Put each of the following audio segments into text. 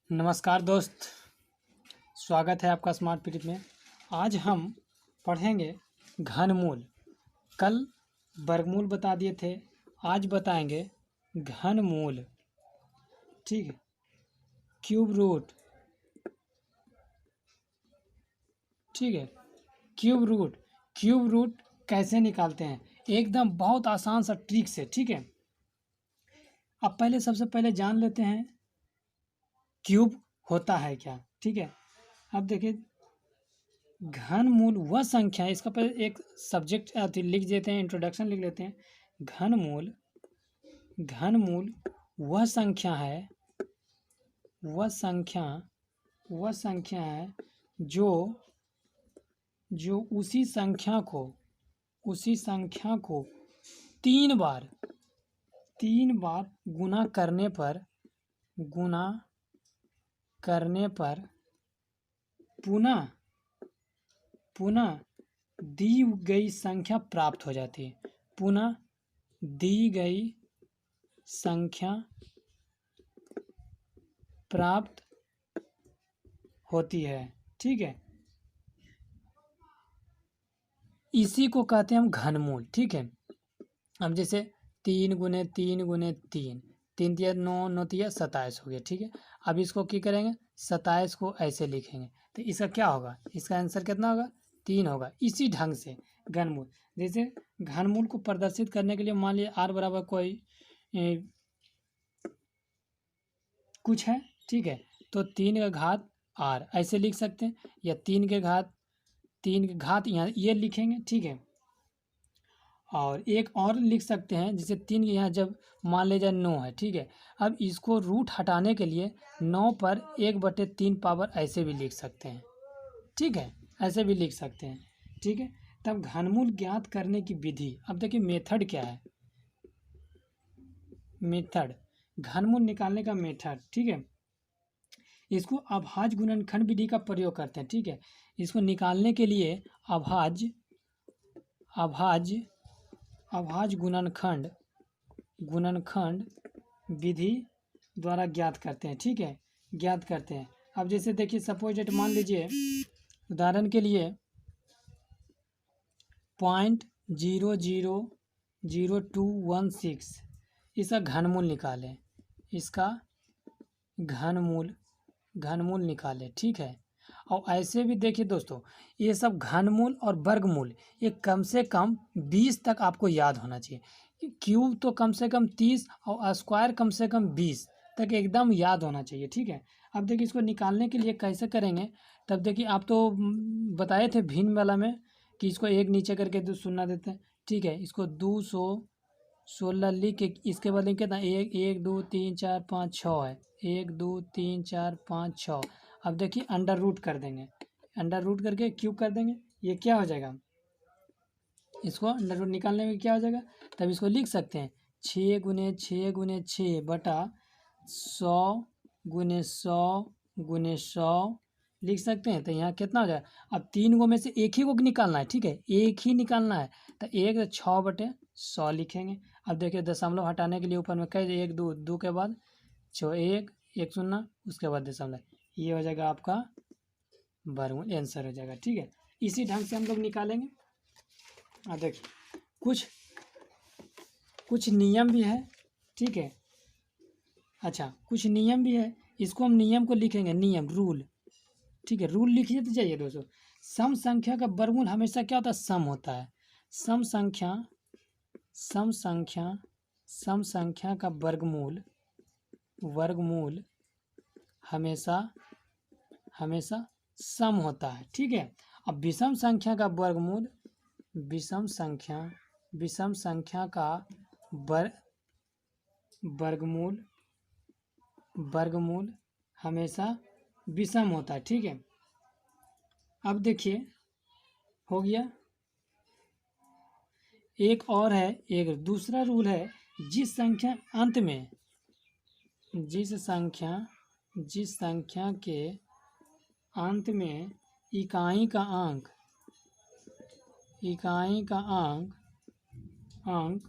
नमस्कार दोस्त, स्वागत है आपका स्मार्ट पीरियड में। आज हम पढ़ेंगे घनमूल। कल वर्गमूल बता दिए थे, आज बताएंगे घनमूल। ठीक है, क्यूब रूट। ठीक है, क्यूब रूट कैसे निकालते हैं, एकदम बहुत आसान सा ट्रिक से। ठीक है, अब सबसे पहले जान लेते हैं क्यूब होता है क्या। ठीक है, अब देखिए घनमूल वह संख्या, इसका पहले एक सब्जेक्ट लिख देते हैं, इंट्रोडक्शन लिख लेते हैं। घनमूल वह संख्या है जो उसी संख्या को तीन बार गुना करने पर पुनः दी गई संख्या प्राप्त हो जाती है। पुनः दी गई संख्या प्राप्त होती है। ठीक है, इसी को कहते हैं हम घनमूल। ठीक है, अब जैसे 3 गुने 3 गुने 3, 3 तिया 9, 9 तिया 27 हो गया। ठीक है, अब इसको क्या करेंगे, 27 को ऐसे लिखेंगे तो इसका क्या होगा, इसका आंसर कितना होगा, 3 होगा। इसी ढंग से घनमूल, जैसे घनमूल को प्रदर्शित करने के लिए मान लिया r बराबर कोई कुछ है। ठीक है, तो 3 का घात r ऐसे लिख सकते हैं, या 3 के घात यहाँ ये लिखेंगे। ठीक है, और एक और लिख सकते हैं, जैसे 3 के यहाँ जब मान ले जाए 9 है। ठीक है, अब इसको रूट हटाने के लिए 9 पर 1/3 पावर ऐसे भी लिख सकते हैं। ठीक है, ऐसे भी लिख सकते हैं। ठीक है, तब घनमूल ज्ञात करने की विधि, अब देखिए मेथड क्या है। मेथड, घनमूल निकालने का मेथड। ठीक है, इसको अभाज्य गुणनखंड विधि का प्रयोग करते हैं। ठीक है, इसको निकालने के लिए अभाज्य गुणनखंड विधि द्वारा ज्ञात करते हैं। ठीक है, ज्ञात करते हैं। अब जैसे देखिए सपोज डेट मान लीजिए, उदाहरण के लिए 0.00216 इसका घनमूल निकालें, इसका घनमूल निकालें। ठीक है, और ऐसे भी देखिए दोस्तों, ये सब घनमूल और वर्गमूल ये कम से कम 20 तक आपको याद होना चाहिए। क्यूब तो कम से कम 30 और स्क्वायर कम से कम 20 तक एकदम याद होना चाहिए। ठीक है, अब देखिए इसको निकालने के लिए कैसे करेंगे, तब देखिए आप तो बताए थे भिन्न वाला में कि इसको एक नीचे करके 2 शून्य देते हैं। ठीक है, इसको 216 लिख के इसके बाद कितना 1 2 3 4 5 6 है, 1 2 3 4 5 6। अब देखिए अंडर रूट कर देंगे, अंडर रूट करके क्यूब कर देंगे, ये क्या हो जाएगा, इसको अंडर रूट निकालने में क्या हो जाएगा, तब इसको लिख सकते हैं 6 गुने 6 गुने 6 बटा 100 गुने 100 गुने 100 लिख सकते हैं। तो यहाँ कितना हो जाएगा, अब 3 गो में से एक ही को निकालना है। ठीक है, एक ही निकालना है, तो 6/100 लिखेंगे। अब देखिए दशमलव हटाने के लिए ऊपर में कह 1 2 2 के बाद 6 1 1 0 उसके बाद दशमलव, ये हो जाएगा आपका वर्गमूल, आंसर हो जाएगा। ठीक है, इसी ढंग से हम लोग निकालेंगे। देखिए कुछ नियम भी है। ठीक है, अच्छा कुछ नियम भी है, इसको हम नियम को लिखेंगे, नियम रूल। ठीक है, रूल लिखिए तो जाइए दोस्तों, सम संख्या का वर्गमूल हमेशा क्या होता है, सम होता है। सम संख्या का वर्गमूल हमेशा सम होता है। ठीक है, अब विषम संख्या का वर्गमूल, विषम संख्या का वर्गमूल हमेशा विषम होता है। ठीक है, अब देखिए हो गया, एक और है, एक दूसरा रूल है, जिस संख्या के अंत में इकाई का अंक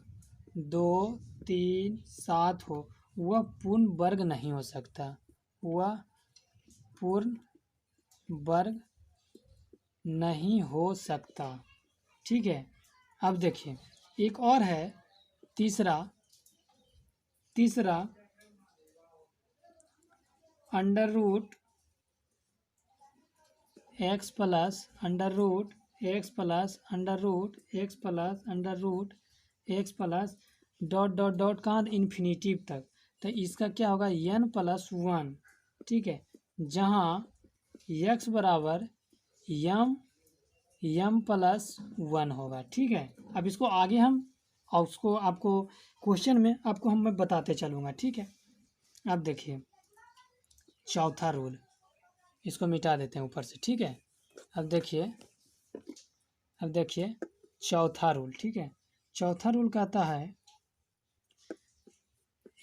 2 3 7 हो, वह पूर्ण वर्ग नहीं हो सकता। वह पूर्ण वर्ग नहीं हो सकता। ठीक है, अब देखिए एक और है तीसरा under root x plus under root x plus under root x plus under root x plus dot dot dot कहाँ इन्फिनिटिव तक। तो इसका क्या होगा n+1। ठीक है, जहाँ x बराबर m+1 होगा। ठीक है, अब इसको आगे हम और उसको आपको क्वेश्चन में आपको मैं बताते चलूँगा। ठीक है, अब देखिए चौथा रूल, इसको मिटा देते हैं ऊपर से। ठीक है, अब देखिए चौथा रूल। ठीक है, चौथा रूल कहता है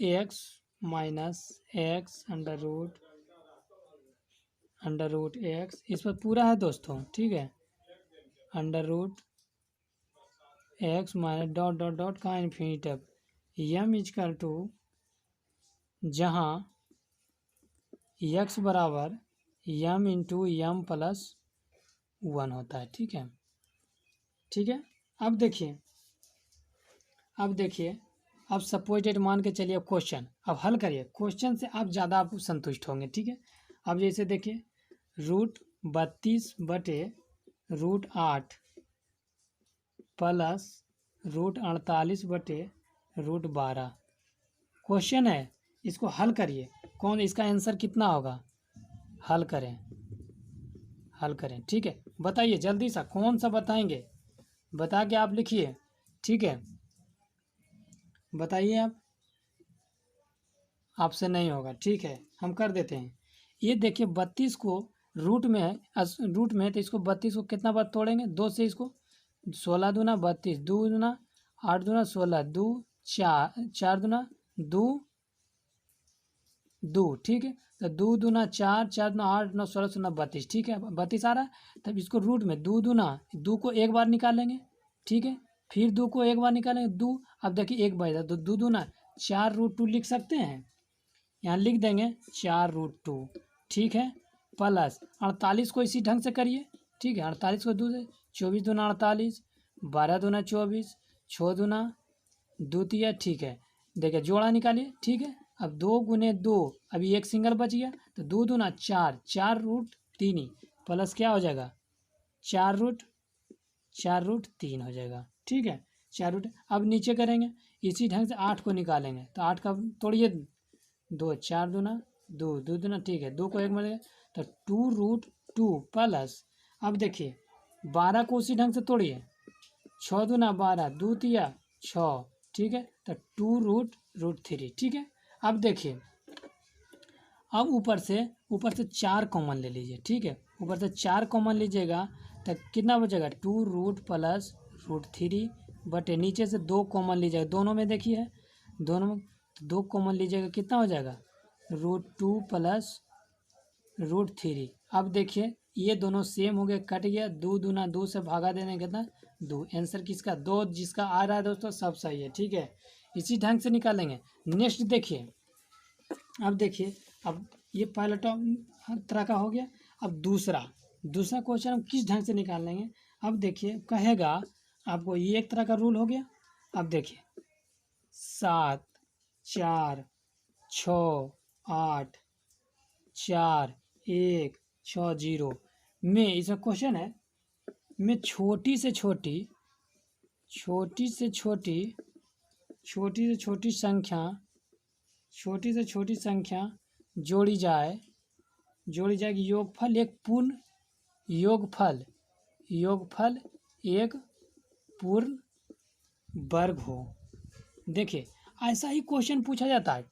x minus x under root x, इस पर पूरा है दोस्तों। ठीक है, under root x minus dot dot dot का इन्फिनिटिव यम इजकल टू जहाँ x बराबर यम इंटू m+1 होता है। ठीक है, अब देखिए अब सपोजिटेड मान के चलिए क्वेश्चन अब हल करिए। क्वेश्चन से आप ज़्यादा आप संतुष्ट होंगे। ठीक है, अब जैसे देखिए √32/√8 प्लस √48/√12 क्वेश्चन है, इसको हल करिए। कौन इसका आंसर कितना होगा? हल करें। ठीक है, बताइए जल्दी सा कौन सा बताएंगे, बता के आप लिखिए। ठीक है, बताइए आप, आपसे नहीं होगा। ठीक है, हम कर देते हैं। ये देखिए 32 को रूट में है, तो इसको 32 को कितना बार तोड़ेंगे? 2 से। इसको 16 दूना 32, 2 दूना 8 दूना 16, 2 4, 4 दूना 2। ठीक है, तो 2 दूना 4, 4 दूना 8, 9 16 16 32। ठीक है, 32 आ रहा है, तब इसको रूट में 2 दूना 2 को एक बार निकालेंगे। ठीक है, फिर 2 को एक बार निकालेंगे 2। अब देखिए एक बचा तो 2 दूना 4√2 लिख सकते हैं, यहाँ लिख देंगे 4√2। ठीक है, प्लस 48 को इसी ढंग से करिए। ठीक है, 48 को 2 से 24 दूना 48, 12 दूना 24, 6 दूना 2 तिया। ठीक है, देखिए जोड़ा निकालिए। ठीक है, अब 2 गुने 2, अभी एक सिंगल बच गया, तो 2 दूना 4, 4√3 प्लस क्या हो जाएगा 4√3 हो जाएगा। ठीक है, 4 अब नीचे करेंगे इसी ढंग से 8 को निकालेंगे, तो 8 का तोड़िए 2, 4 दूना 2, 2 दूना। ठीक है, 2 को एक मिलेगा तो 2√2 प्लस, अब देखिए 12 को उसी ढंग से तोड़िए, 6 दूना 12, 2 तिया 6। ठीक है, तो 2√3। ठीक है, अब देखिए अब ऊपर से 4 कॉमन ले लीजिए। ठीक है, ऊपर से 4 कॉमन लीजिएगा तो कितना बचेगा 2 प्लस √3 बटे नीचे से 2 कॉमन लीजिएगा, दोनों में देखिए दोनों में 2 कॉमन लीजिएगा, कितना हो जाएगा √2 प्लस √3। अब देखिए ये दोनों सेम हो गए, कट गया, 2 दूना 2 से भागा देने कितना 2। आंसर किसका 2 जिसका आ रहा है दोस्तों सब सही है। ठीक है, इसी ढंग से निकालेंगे। नेक्स्ट देखिए, अब देखिए अब ये पहला तरह का हो गया। अब दूसरा क्वेश्चन हम किस ढंग से निकाल लेंगे। अब देखिए कहेगा आपको, ये एक तरह का रूल हो गया। अब देखिए 7 4 6 8 4 1 6 0 में, इसमें क्वेश्चन है में छोटी से छोटी संख्या जोड़ी जाएगी। योगफल एक पूर्ण वर्ग हो। देखिए ऐसा ही क्वेश्चन पूछा जाता है,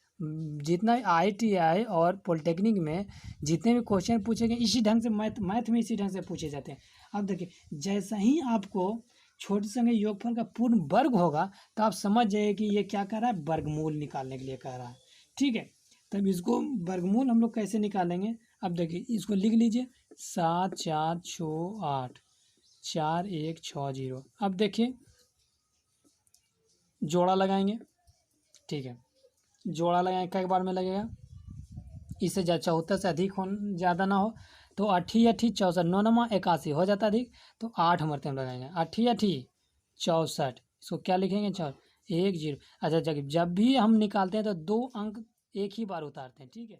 जितना IIT और पॉलिटेक्निक में जितने भी क्वेश्चन पूछे गए इसी ढंग से, मैथ में इसी ढंग से पूछे जाते हैं। अब देखिए जैसा ही आपको छोटी संख्या योगफल का पूर्ण वर्ग होगा तो आप समझ जाइए कि ये क्या कर रहा है, वर्गमूल निकालने के लिए कह रहा है। ठीक है, तब इसको वर्गमूल हम लोग कैसे निकालेंगे। अब देखिए इसको लिख लीजिए 7 4 6 8 4 1 6 0। अब देखिए जोड़ा लगाएंगे। ठीक है, जोड़ा लगाएंगे, कई बार में लगेगा इससे 74 से अधिक हो, ज़्यादा ना हो। तो 8 64 9 नमा 81 हो जाता अधिक, तो 8 मरते हम लगाएंगे। 8 64, इसको क्या लिखेंगे 4 1 0। अच्छा जब भी हम निकालते हैं तो 2 अंक एक ही बार उतारते हैं, ठीक है।